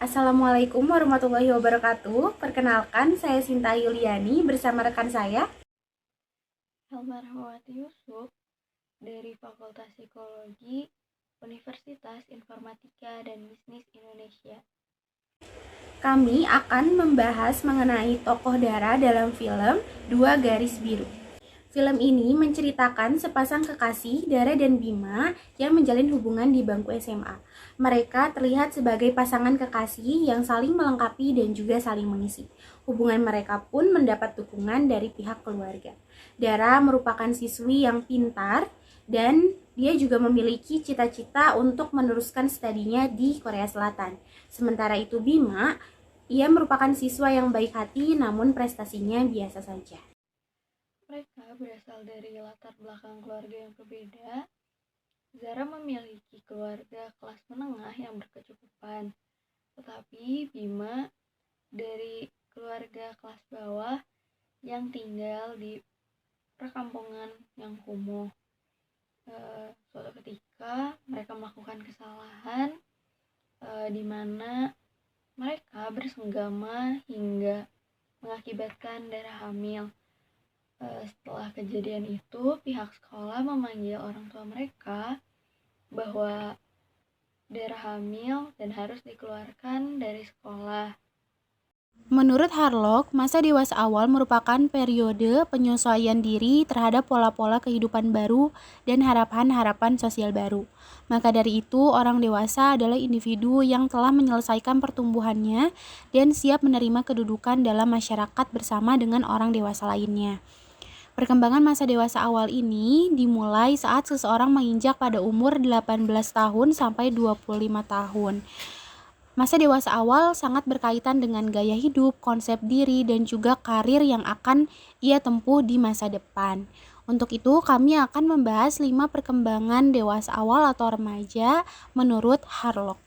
Assalamualaikum warahmatullahi wabarakatuh. Perkenalkan, saya Sinta Yuliani bersama rekan saya. Almarhumati Yusuf dari Fakultas Psikologi Universitas Informatika dan Bisnis Indonesia. Kami akan membahas mengenai tokoh Dara dalam film Dua Garis Biru. Film ini menceritakan sepasang kekasih Dara dan Bima yang menjalin hubungan di bangku SMA. Mereka terlihat sebagai pasangan kekasih yang saling melengkapi dan juga saling mengisi. Hubungan mereka pun mendapat dukungan dari pihak keluarga. Dara merupakan siswi yang pintar dan dia juga memiliki cita-cita untuk meneruskan studinya di Korea Selatan. Sementara itu Bima, ia merupakan siswa yang baik hati namun prestasinya biasa saja. Mereka berasal dari latar belakang keluarga yang berbeda. Zara memiliki keluarga kelas menengah yang berkecukupan, tetapi Bima dari keluarga kelas bawah yang tinggal di perkampungan yang kumuh. Suatu ketika mereka melakukan kesalahan di mana mereka bersenggama hingga mengakibatkan Dara hamil. Setelah kejadian itu, pihak sekolah memanggil orang tua mereka bahwa Dara hamil dan harus dikeluarkan dari sekolah. Menurut Harlock, masa dewasa awal merupakan periode penyesuaian diri terhadap pola-pola kehidupan baru dan harapan-harapan sosial baru. Maka dari itu, orang dewasa adalah individu yang telah menyelesaikan pertumbuhannya dan siap menerima kedudukan dalam masyarakat bersama dengan orang dewasa lainnya. Perkembangan masa dewasa awal ini dimulai saat seseorang menginjak pada umur 18 tahun sampai 25 tahun. Masa dewasa awal sangat berkaitan dengan gaya hidup, konsep diri, dan juga karir yang akan ia tempuh di masa depan. Untuk itu, kami akan membahas 5 perkembangan dewasa awal atau remaja menurut Harlock.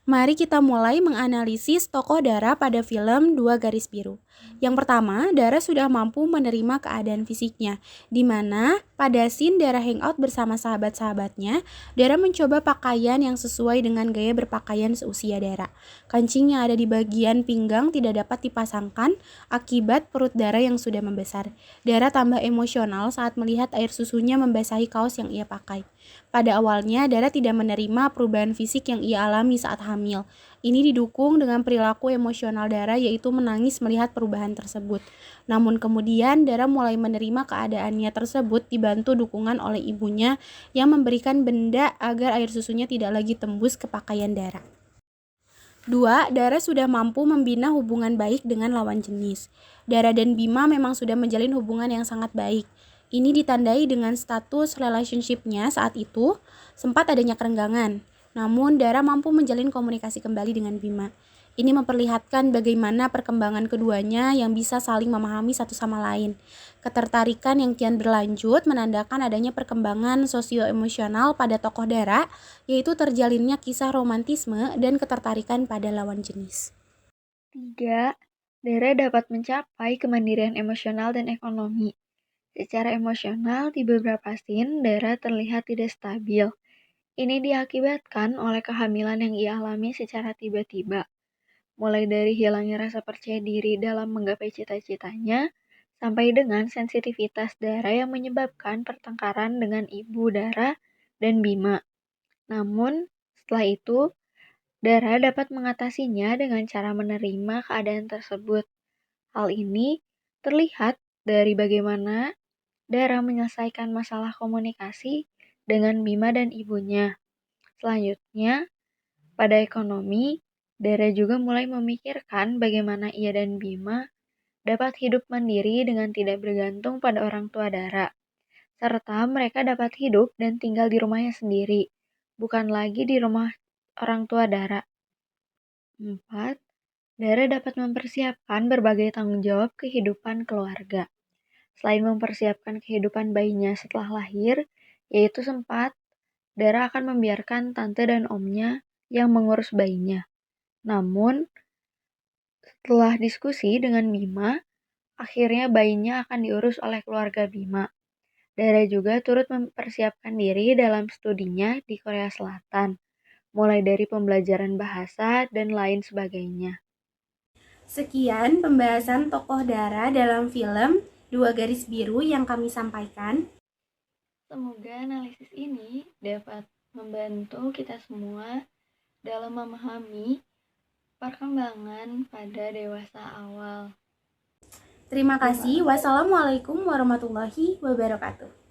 Mari kita mulai menganalisis tokoh Dara pada film Dua Garis Biru. Yang pertama, Dara sudah mampu menerima keadaan fisiknya, di mana pada scene Dara hangout bersama sahabat-sahabatnya, Dara mencoba pakaian yang sesuai dengan gaya berpakaian seusia Dara. Kancing yang ada di bagian pinggang tidak dapat dipasangkan akibat perut Dara yang sudah membesar. Dara tambah emosional saat melihat air susunya membasahi kaos yang ia pakai. Pada awalnya, Dara tidak menerima perubahan fisik yang ia alami saat hamil. Ini didukung dengan perilaku emosional Dara, yaitu menangis melihat perubahan tersebut. Namun kemudian, Dara mulai menerima keadaannya tersebut dibantu dukungan oleh ibunya yang memberikan benda agar air susunya tidak lagi tembus ke pakaian Dara. 2. Dara sudah mampu membina hubungan baik dengan lawan jenis. Dara dan Bima memang sudah menjalin hubungan yang sangat baik. Ini ditandai dengan status relationship-nya saat itu sempat adanya kerenggangan. Namun Dara mampu menjalin komunikasi kembali dengan Bima. Ini memperlihatkan bagaimana perkembangan keduanya yang bisa saling memahami satu sama lain. Ketertarikan yang kian berlanjut menandakan adanya perkembangan sosio-emosional pada tokoh Dara, yaitu terjalinnya kisah romantisme dan ketertarikan pada lawan jenis. 3. Dara dapat mencapai kemandirian emosional dan ekonomi. Secara emosional, di beberapa scene, Dara terlihat tidak stabil. Ini diakibatkan oleh kehamilan yang ia alami secara tiba-tiba. Mulai dari hilangnya rasa percaya diri dalam menggapai cita-citanya, sampai dengan sensitivitas Dara yang menyebabkan pertengkaran dengan ibu Dara dan Bima. Namun, setelah itu, Dara dapat mengatasinya dengan cara menerima keadaan tersebut. Hal ini terlihat dari bagaimana Dara menyelesaikan masalah komunikasi dengan Bima dan ibunya. Selanjutnya, pada ekonomi, Dara juga mulai memikirkan bagaimana ia dan Bima dapat hidup mandiri dengan tidak bergantung pada orang tua Dara, serta mereka dapat hidup dan tinggal di rumahnya sendiri, bukan lagi di rumah orang tua Dara. 4. Dara dapat mempersiapkan berbagai tanggung jawab kehidupan keluarga. Selain mempersiapkan kehidupan bayinya setelah lahir, yaitu sempat Dara akan membiarkan tante dan omnya yang mengurus bayinya. Namun, setelah diskusi dengan Bima, akhirnya bayinya akan diurus oleh keluarga Bima. Dara juga turut mempersiapkan diri dalam studinya di Korea Selatan. mulai dari pembelajaran bahasa dan lain sebagainya. Sekian pembahasan tokoh Dara dalam film Dua Garis Biru yang kami sampaikan. Semoga analisis ini dapat membantu kita semua dalam memahami perkembangan pada dewasa awal. Terima kasih. Wassalamualaikum warahmatullahi wabarakatuh.